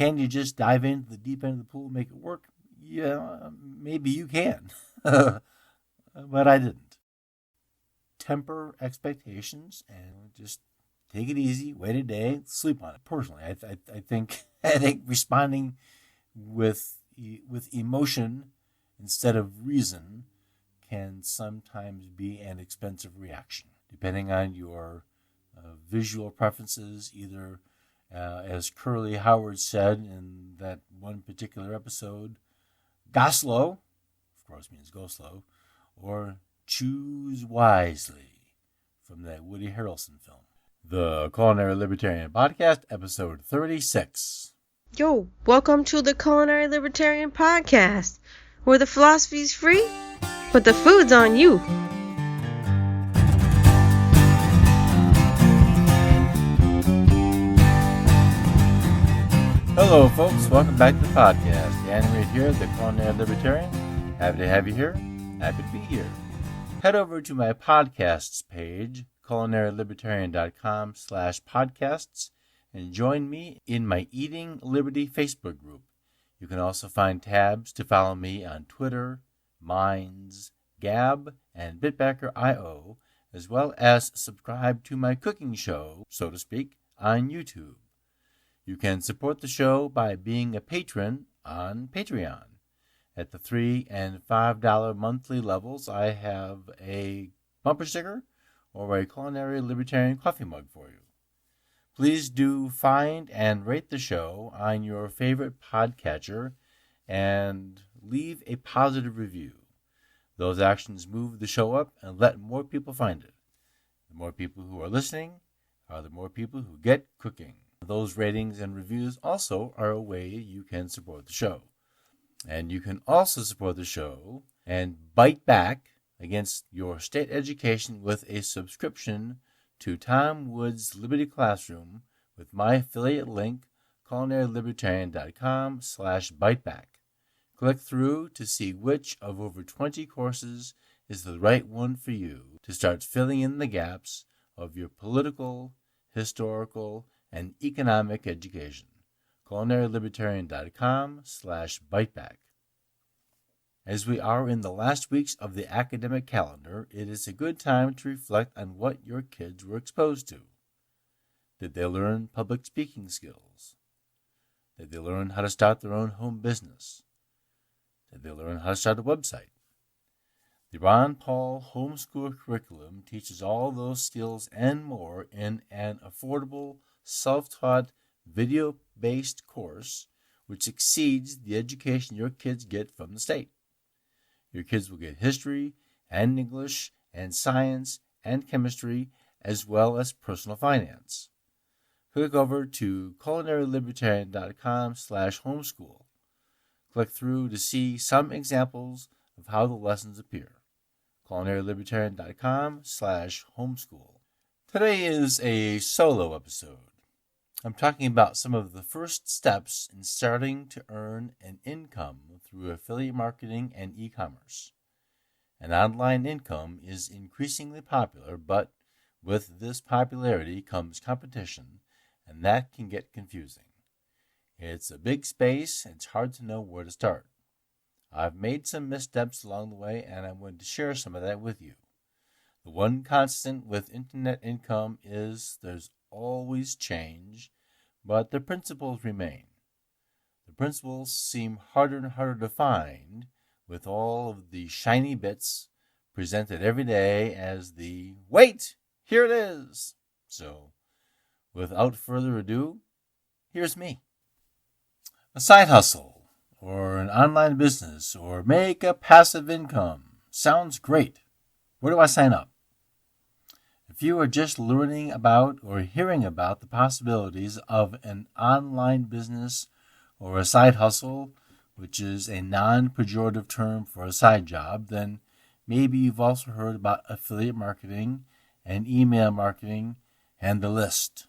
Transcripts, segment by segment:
Can you just dive into the deep end of the pool and make it work? Yeah, maybe you can. But I didn't. Temper expectations and just take it easy, wait a day, sleep on it. Personally, I think responding with emotion instead of reason can sometimes be an expensive reaction, depending on your visual preferences, either as Curly Howard said in that one particular episode, go slow, of course means go slow, or choose wisely from that Woody Harrelson film. The Culinary Libertarian Podcast, episode 36. Yo, welcome to the Culinary Libertarian Podcast, where the philosophy's free, but the food's on you. Hello, folks. Welcome back to the podcast. Dan Reed here, the Culinary Libertarian. Happy to have you here. Happy to be here. Head over to my podcasts page, culinarylibertarian.com/podcasts, and join me in my Eating Liberty Facebook group. You can also find tabs to follow me on Twitter, Minds, Gab, and Bitbacker.io, as well as subscribe to my cooking show, so to speak, on YouTube. You can support the show by being a patron on Patreon. At the $3 and $5 monthly levels, I have a bumper sticker or a Culinary Libertarian coffee mug for you. Please do find and rate the show on your favorite podcatcher and leave a positive review. Those actions move the show up and let more people find it. The more people who are listening are the more people who get cooking. Those ratings and reviews also are a way you can support the show. And you can also support the show and bite back against your state education with a subscription to Tom Woods Liberty Classroom with my affiliate link, culinarylibertarian.com/biteback. Click through to see which of over 20 courses is the right one for you to start filling in the gaps of your political, historical, and economic education. culinarylibertarian.com/biteback. As we are in the last weeks of the academic calendar, it is a good time to reflect on what your kids were exposed to. Did they learn public speaking skills? Did they learn how to start their own home business? Did they learn how to start a website? The Ron Paul homeschool curriculum teaches all those skills and more in an affordable, self-taught, video-based course which exceeds the education your kids get from the state. Your kids will get history and English and science and chemistry as well as personal finance. Click over to culinarylibertarian.com/homeschool. Click through to see some examples of how the lessons appear. culinarylibertarian.com/homeschool. Today is a solo episode. I'm talking about some of the first steps in starting to earn an income through affiliate marketing and e-commerce. An online income is increasingly popular, but with this popularity comes competition, and that can get confusing. It's a big space, and it's hard to know where to start. I've made some missteps along the way, and I'm going to share some of that with you. The one constant with internet income is there's always change, but the principles remain. The principles seem harder and harder to find with all of the shiny bits presented every day as the, wait, here it is. So, without further ado, here's me. A side hustle, or an online business, or make a passive income. Sounds great. Where do I sign up? If you are just learning about or hearing about the possibilities of an online business or a side hustle, which is a non-pejorative term for a side job, then maybe you've also heard about affiliate marketing and email marketing and the list.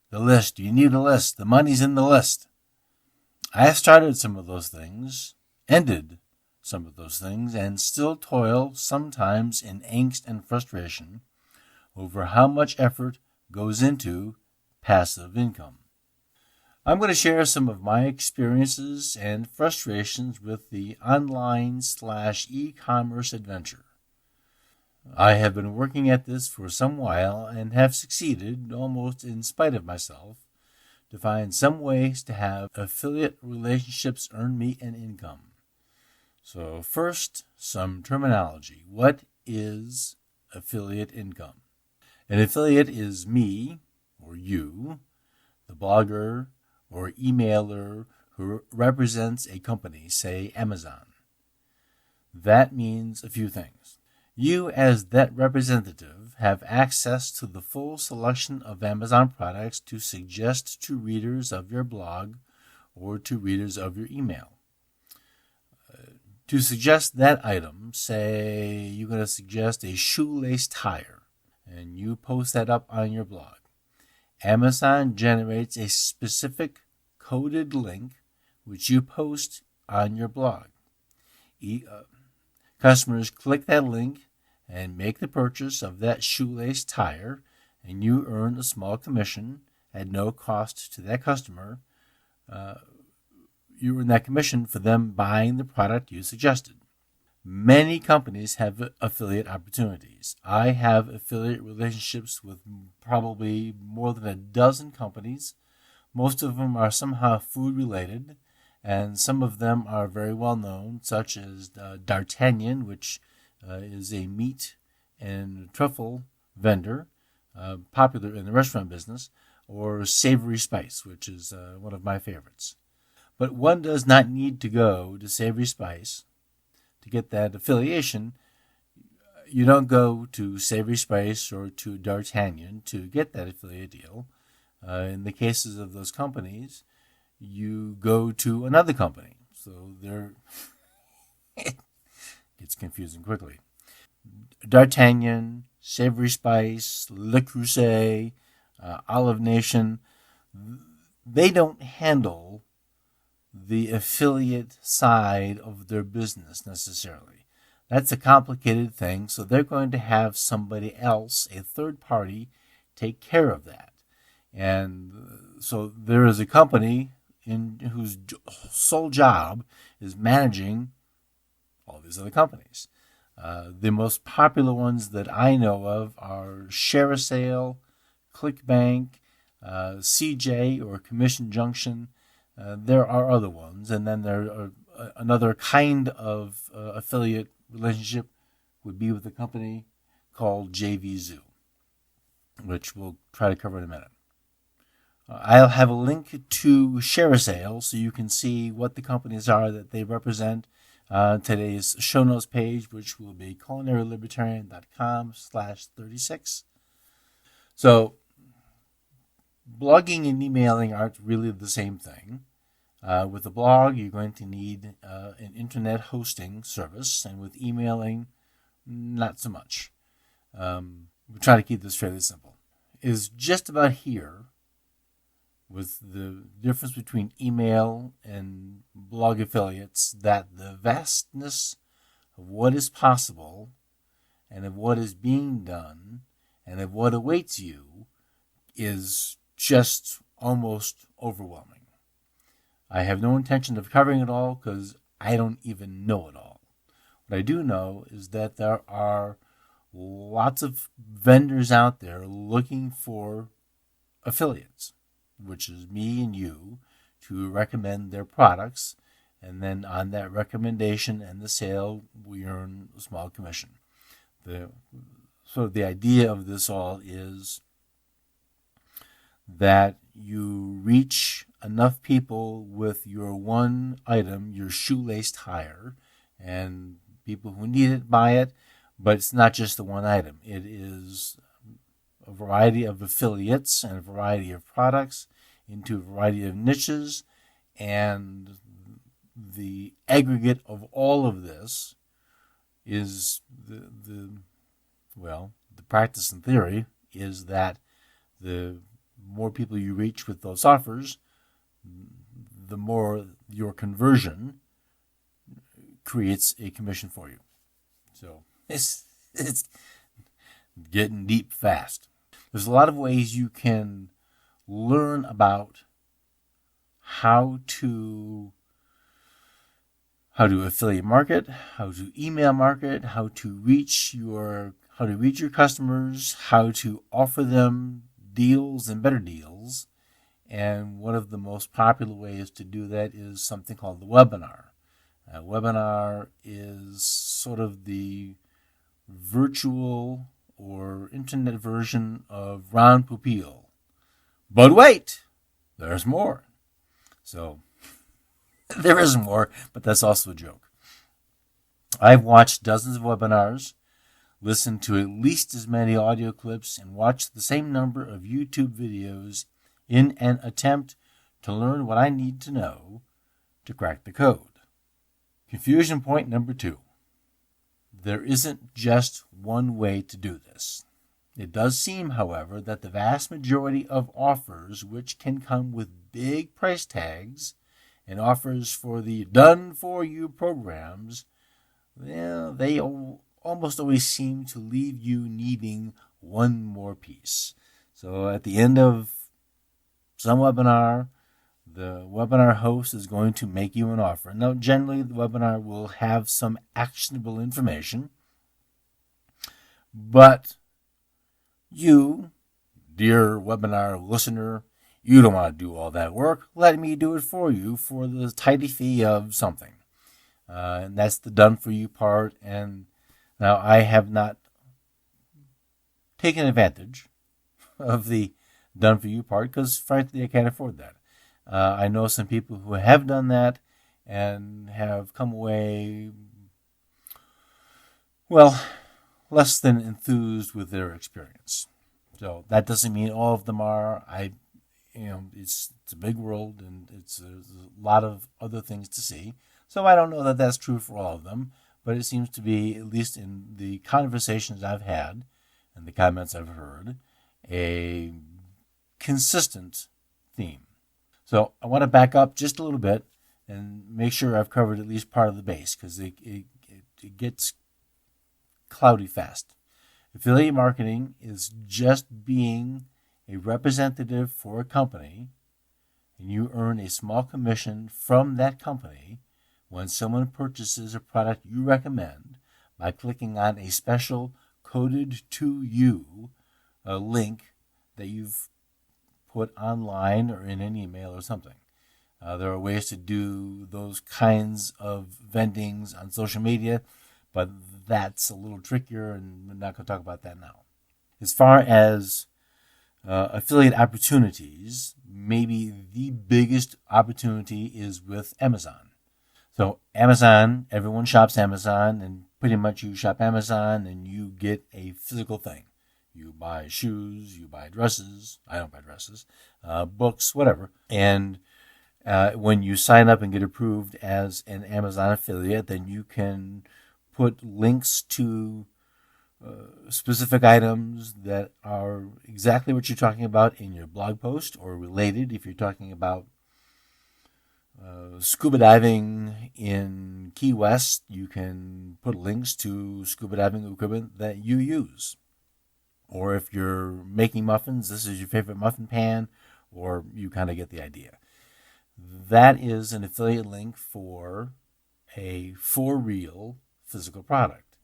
The list. You need a list. The money's in the list. I have started some of those things, ended some of those things, and still toil sometimes in angst and frustration over how much effort goes into passive income. I'm going to share some of my experiences and frustrations with the online/e-commerce adventure. I have been working at this for some while and have succeeded, almost in spite of myself, to find some ways to have affiliate relationships earn me an income. So first, some terminology. What is affiliate income? An affiliate is me, or you, the blogger or emailer who represents a company, say Amazon. That means a few things. You, as that representative, have access to the full selection of Amazon products to suggest to readers of your blog or to readers of your email. To suggest that item, say you're going to suggest a shoelace tire, and you post that up on your blog. Amazon generates a specific coded link which you post on your blog. Customers click that link and make the purchase of that shoelace tire, and you earn a small commission at no cost to that customer. You earn that commission for them buying the product you suggested. Many companies have affiliate opportunities. I have affiliate relationships with probably more than a dozen companies. Most of them are somehow food related, and some of them are very well known, such as D'Artagnan, which is a meat and truffle vendor, popular in the restaurant business, or Savory Spice, which is one of my favorites. But one does not need to go to Savory Spice to get that affiliation. You don't go to Savory Spice or to D'Artagnan to get that affiliate deal. In the cases of those companies, you go to another company. So it gets confusing quickly. D'Artagnan, Savory Spice, Le Creuset, Olive Nation, they don't handle the affiliate side of their business necessarily. That's a complicated thing, so they're going to have somebody else, a third party, take care of that. And so there is a company whose sole job is managing all these other companies. The most popular ones that I know of are ShareASale, ClickBank, CJ or Commission Junction. There are other ones, and then there are another kind of affiliate relationship would be with a company called JVZoo, which we'll try to cover in a minute. I'll have a link to ShareASale so you can see what the companies are that they represent. Today's show notes page, which will be culinarylibertarian.com/36. So blogging and emailing aren't really the same thing. With a blog, you're going to need an internet hosting service, and with emailing, not so much. We try to keep this fairly simple. Is just about here with the difference between email and blog affiliates that the vastness of what is possible and of what is being done and of what awaits you is just almost overwhelming. I have no intention of covering it all because I don't even know it all. What I do know is that there are lots of vendors out there looking for affiliates, which is me and you, to recommend their products, and then on that recommendation and the sale, we earn a small commission. So the idea of this all is that you reach enough people with your one item, your shoelace tire, and people who need it buy it, but it's not just the one item. It is a variety of affiliates and a variety of products into a variety of niches, and the aggregate of all of this is the practice and theory is that the more people you reach with those offers, the more your conversion creates a commission for you. So it's getting deep fast. There's a lot of ways you can learn about how to affiliate market, how to email market, how to reach your customers, how to offer them deals and better deals. And one of the most popular ways to do that is something called the webinar. A webinar is sort of the virtual or internet version of Ron Popeil. But wait, there's more. So there is more, but that's also a joke. I've watched dozens of webinars, listened to at least as many audio clips, and watched the same number of YouTube videos in an attempt to learn what I need to know to crack the code. Confusion point number 2. There isn't just one way to do this. It does seem, however, that the vast majority of offers which can come with big price tags and offers for the done-for-you programs, well, they almost always seem to leave you needing one more piece. So at the end of some webinar, the webinar host is going to make you an offer. Now, generally, the webinar will have some actionable information, but you, dear webinar listener, you don't want to do all that work. Let me do it for you for the tidy fee of something. And that's the done-for-you part. And now I have not taken advantage of the done-for-you part because, frankly, I can't afford that. I know some people who have done that and have come away, well, less than enthused with their experience. So that doesn't mean all of them are. It's a big world and there's a lot of other things to see. So I don't know that that's true for all of them, but it seems to be, at least in the conversations I've had and the comments I've heard, a consistent theme. So I want to back up just a little bit and make sure I've covered at least part of the base because it gets cloudy fast. Affiliate marketing is just being a representative for a company, and you earn a small commission from that company when someone purchases a product you recommend by clicking on a special coded to you link that you've put online or in an email or something. There are ways to do those kinds of vendings on social media, but that's a little trickier, and we're not going to talk about that now. As far as affiliate opportunities, maybe the biggest opportunity is with Amazon. So Amazon, everyone shops Amazon, and pretty much you shop Amazon and you get a physical thing. You buy shoes, you buy dresses. I don't buy dresses, books, whatever. And when you sign up and get approved as an Amazon affiliate, then you can put links to specific items that are exactly what you're talking about in your blog post or related. If you're talking about scuba diving in Key West, you can put links to scuba diving equipment that you use. Or if you're making muffins, this is your favorite muffin pan, or you kind of get the idea. That is an affiliate link for a for-real physical product.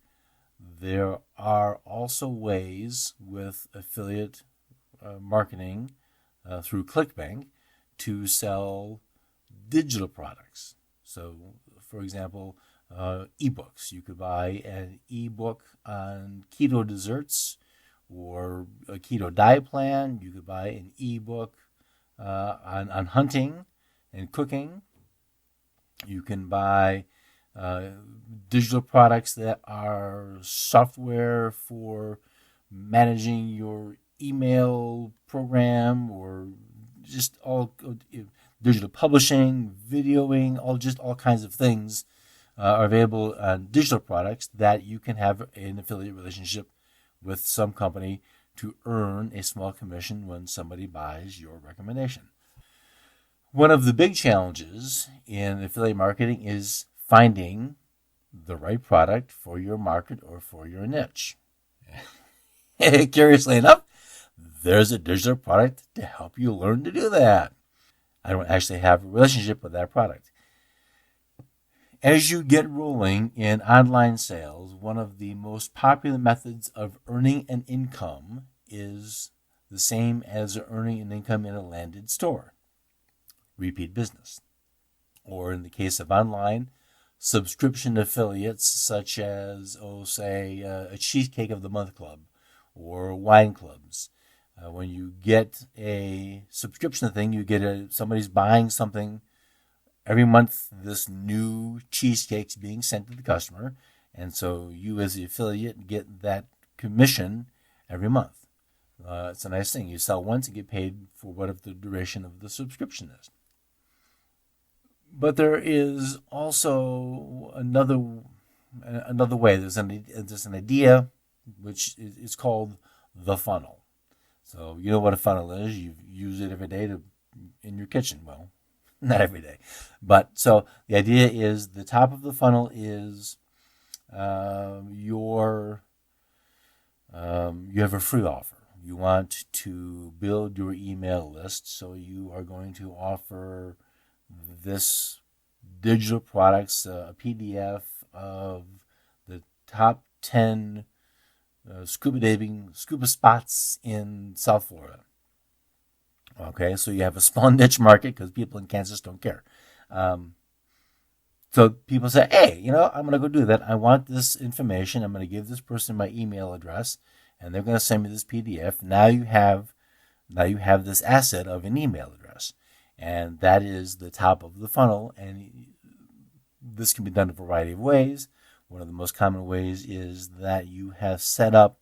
There are also ways with affiliate marketing through ClickBank to sell digital products. So, for example, ebooks. You could buy an ebook on keto desserts or a keto diet plan. You could buy an ebook on hunting and cooking. You can buy digital products that are software for managing your email program, or just all digital publishing, videoing, all kinds of things are available on digital products that you can have an affiliate relationship with some company to earn a small commission when somebody buys your recommendation. One of the big challenges in affiliate marketing is finding the right product for your market or for your niche. Curiously enough, there's a digital product to help you learn to do that. I don't actually have a relationship with that product. As you get rolling in online sales, one of the most popular methods of earning an income is the same as earning an income in a landed store: repeat business. Or in the case of online, subscription affiliates such as, say, a Cheesecake of the Month Club or wine clubs. When you get a subscription thing, you get somebody's buying something every month. This new cheesecake's being sent to the customer, and so you as the affiliate get that commission every month. It's a nice thing. You sell once and get paid for whatever the duration of the subscription is. But there is also another way. There's an idea which is called the funnel. So you know what a funnel is. You use it every day in your kitchen. Well, not every day, but so the idea is the top of the funnel is you have a free offer. You want to build your email list, so you are going to offer this digital products, a PDF of the top 10 scuba spots in South Florida. Okay, so you have a small niche market because people in Kansas don't care. So people say, hey, I'm going to go do that. I want this information. I'm going to give this person my email address, and they're going to send me this PDF. Now you have this asset of an email address, and that is the top of the funnel. And this can be done a variety of ways. One of the most common ways is that you have set up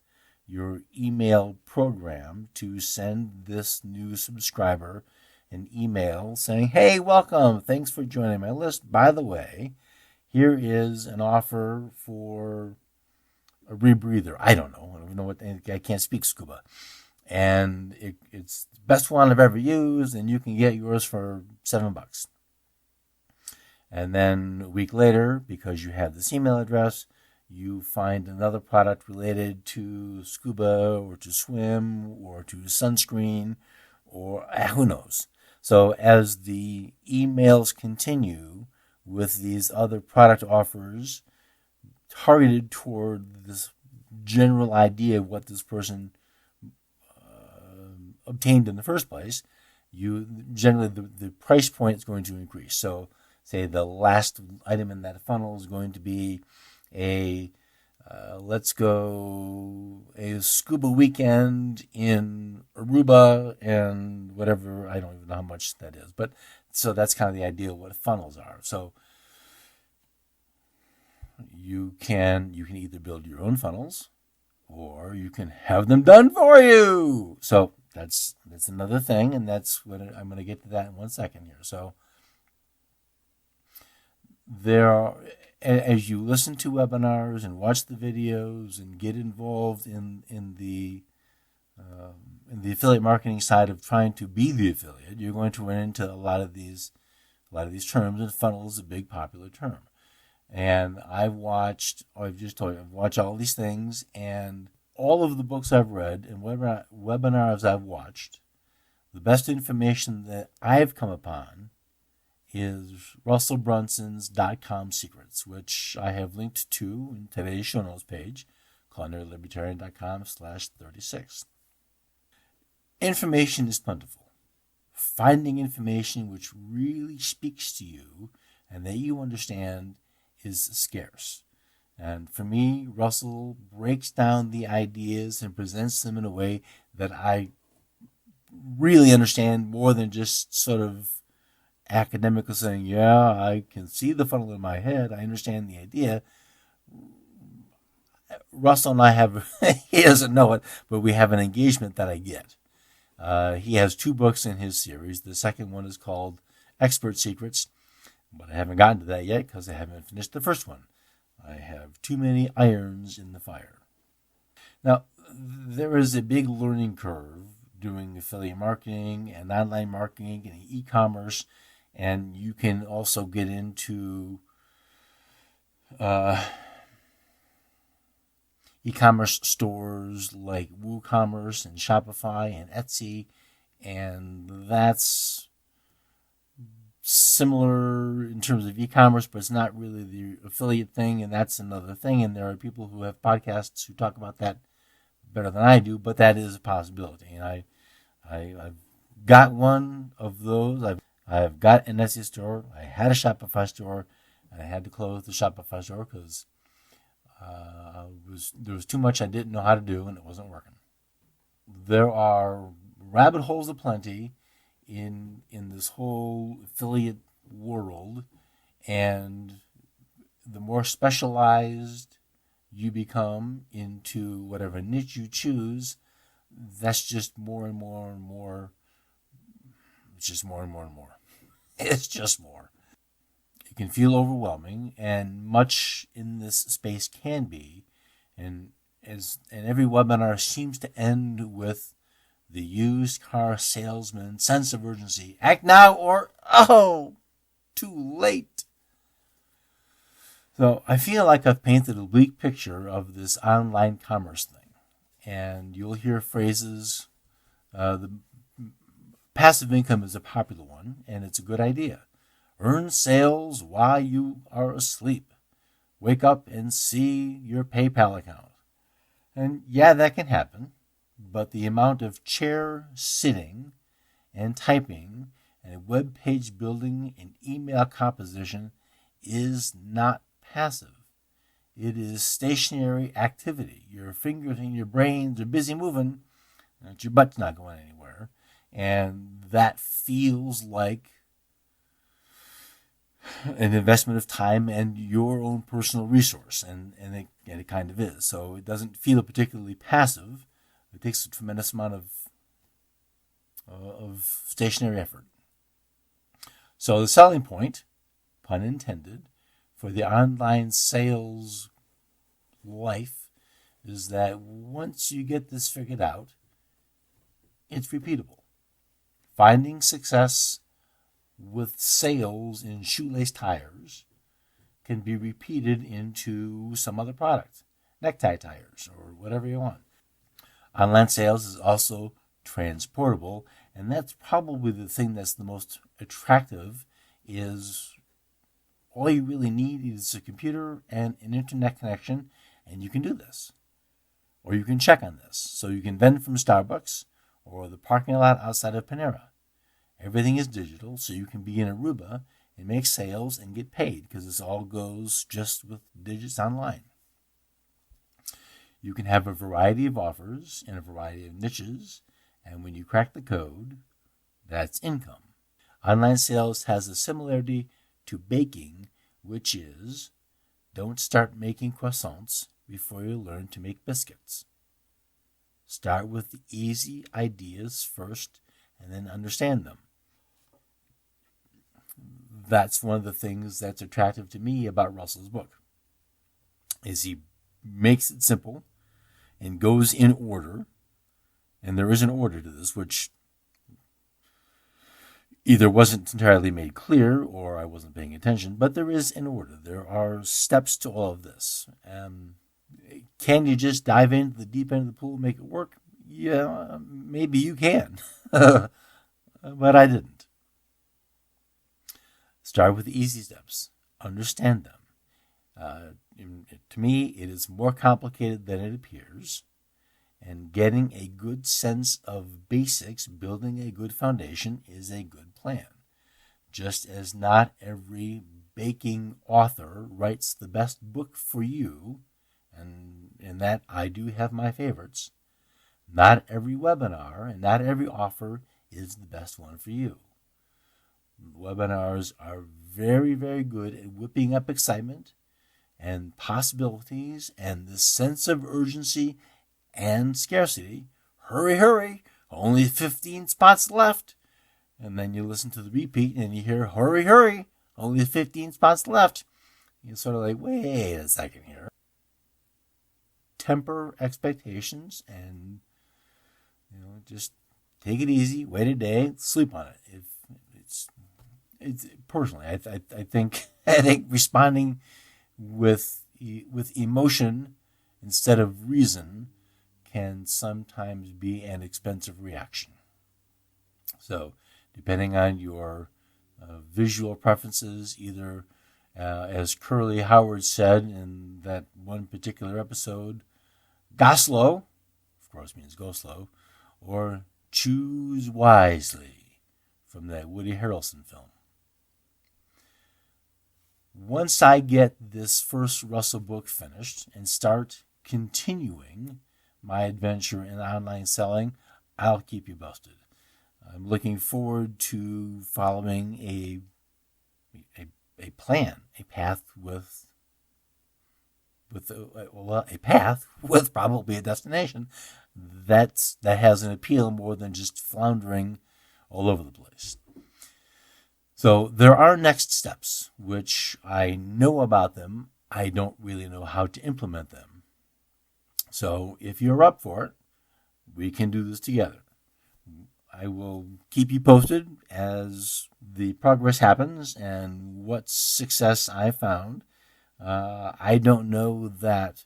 your email program to send this new subscriber an email saying, hey, welcome, thanks for joining my list. By the way, here is an offer for a rebreather. I don't know I can't speak scuba. And it's the best one I've ever used, and you can get yours for $7. And then a week later, because you have this email address, you find another product related to scuba or to swim or to sunscreen or who knows. So as the emails continue with these other product offers targeted toward this general idea of what this person obtained in the first place, generally the price point is going to increase. So say the last item in that funnel is going to be a scuba weekend in Aruba and whatever. I don't even know how much that is, but so that's kind of the idea of what funnels are. So you can either build your own funnels or you can have them done for you. So that's another thing, and that's what I'm going to get to that in 1 second here. So there are, as you listen to webinars and watch the videos and get involved in the affiliate marketing side of trying to be the affiliate, you're going to run into a lot of these terms, and funnel is a big popular term. And I've watched all these things, and all of the books I've read and webinars I've watched, the best information that I've come upon is Russell Brunson's .com secrets, which I have linked to in today's show notes page, culinarilibertarian.com/36. Information is plentiful. Finding information which really speaks to you and that you understand is scarce. And for me, Russell breaks down the ideas and presents them in a way that I really understand more than just sort of academically saying, yeah, I can see the funnel in my head. I understand the idea. Russell and I have, he doesn't know it, but we have an engagement that I get. He has 2 books in his series. The second one is called Expert Secrets, but I haven't gotten to that yet because I haven't finished the first one. I have too many irons in the fire. Now, there is a big learning curve doing affiliate marketing and online marketing and e-commerce, and you can also get into e-commerce stores like WooCommerce and Shopify and Etsy, and that's similar in terms of e-commerce, but it's not really the affiliate thing, and that's another thing. And there are people who have podcasts who talk about that better than I do, but that is a possibility. And I've got one of those. I've got an Etsy store. I had a Shopify store, and I had to close the Shopify store because there was too much I didn't know how to do, and it wasn't working. There are rabbit holes aplenty in this whole affiliate world, and the more specialized you become into whatever niche you choose, that's just more and more and more. It's just more and more and more. It's just more. It can feel overwhelming, and much in this space can be, and every webinar seems to end with the used car salesman sense of urgency. Act now or, oh, too late. So I feel like I've painted a bleak picture of this online commerce thing. And you'll hear phrases, the passive income is a popular one, and it's a good idea. Earn sales while you are asleep. Wake up and see your PayPal account. And yeah, that can happen. But the amount of chair sitting and typing and web page building and email composition is not passive. It is stationary activity. Your fingers and your brains are busy moving, and your butt's not going anywhere. And that feels like an investment of time and your own personal resource, and it kind of is. So it doesn't feel particularly passive. It takes a tremendous amount of stationary effort. So the selling point, pun intended, for the online sales life is that once you get this figured out, it's repeatable. Finding success with sales in shoelace tires can be repeated into some other product, necktie tires or whatever you want. Online sales is also transportable, and that's probably the thing that's the most attractive. Is all you really need is a computer and an internet connection, and you can do this. Or you can check on this. So you can vend from Starbucks or the parking lot outside of Panera. Everything is digital, so you can be in Aruba and make sales and get paid because this all goes just with digits online. You can have a variety of offers in a variety of niches, and when you crack the code, that's income. Online sales has a similarity to baking, which is don't start making croissants before you learn to make biscuits. Start with the easy ideas first and then understand them. That's one of the things that's attractive to me about Russell's book, is he makes it simple and goes in order, and there is an order to this, which either wasn't entirely made clear or I wasn't paying attention, but there is an order. There are steps to all of this. Can you just dive into the deep end of the pool and make it work? Yeah, maybe you can, but I didn't. Start with the easy steps. Understand them. To me, it is more complicated than it appears, and getting a good sense of basics, building a good foundation, is a good plan. Just as not every baking author writes the best book for you, and in that I do have my favorites, not every webinar and not every offer is the best one for you. Webinars are very, very good at whipping up excitement and possibilities and the sense of urgency and scarcity. Hurry, hurry, only 15 spots left. And then you listen to the repeat and you hear, hurry, hurry, only 15 spots left. You're sort of like, wait a second here. Temper expectations and, just take it easy, wait a day, sleep on it. If it's personally, I think responding with emotion instead of reason can sometimes be an expensive reaction. So, depending on your visual preferences, either as Curly Howard said in that one particular episode, "Go slow," of course means go slow, or "choose wisely" from that Woody Harrelson film. Once I get this first Russell book finished and start continuing my adventure in online selling, I'll keep you posted. I'm looking forward to following a plan, a path with a path with probably a destination that has an appeal more than just floundering all over the place. So there are next steps, which I know about them. I don't really know how to implement them. So if you're up for it, we can do this together. I will keep you posted as the progress happens and what success I found. I don't know that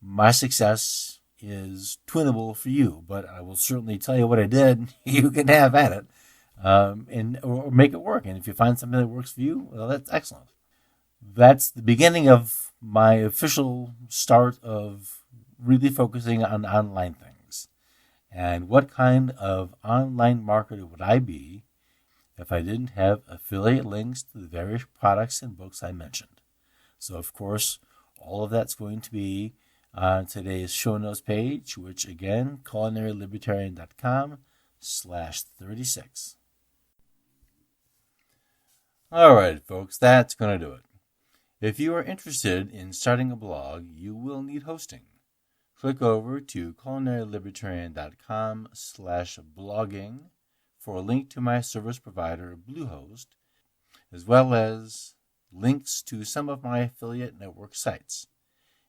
my success is twinnable for you, but I will certainly tell you what I did. You can have at it, or make it work. And if you find something that works for you, well, that's excellent. That's the beginning of my official start of really focusing on online things. And what kind of online marketer would I be if I didn't have affiliate links to the various products and books I mentioned? So, of course, all of that's going to be on today's show notes page, which, again, culinarylibertarian.com/36. All right, folks, that's going to do it. If you are interested in starting a blog, you will need hosting. Click over to culinarylibertarian.com/blogging for a link to my service provider, Bluehost, as well as links to some of my affiliate network sites.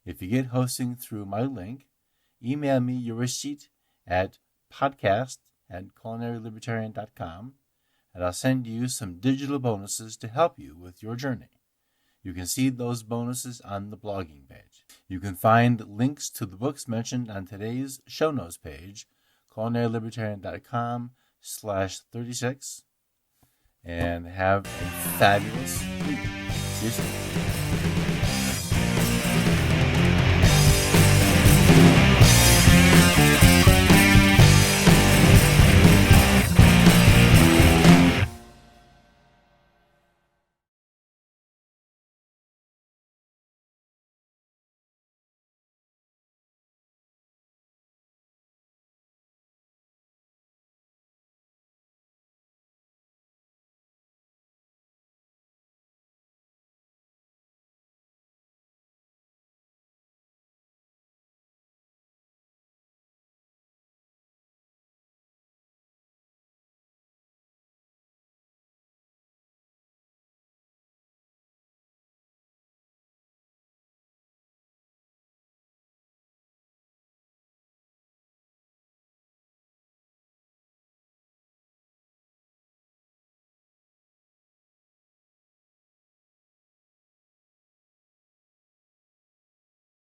If you get hosting through my link, email me your receipt at podcast@culinarylibertarian.com, and I'll send you some digital bonuses to help you with your journey. You can see those bonuses on the blogging page. You can find links to the books mentioned on today's show notes page, culinarylibertarian.com/36, and have a fabulous week. See you soon.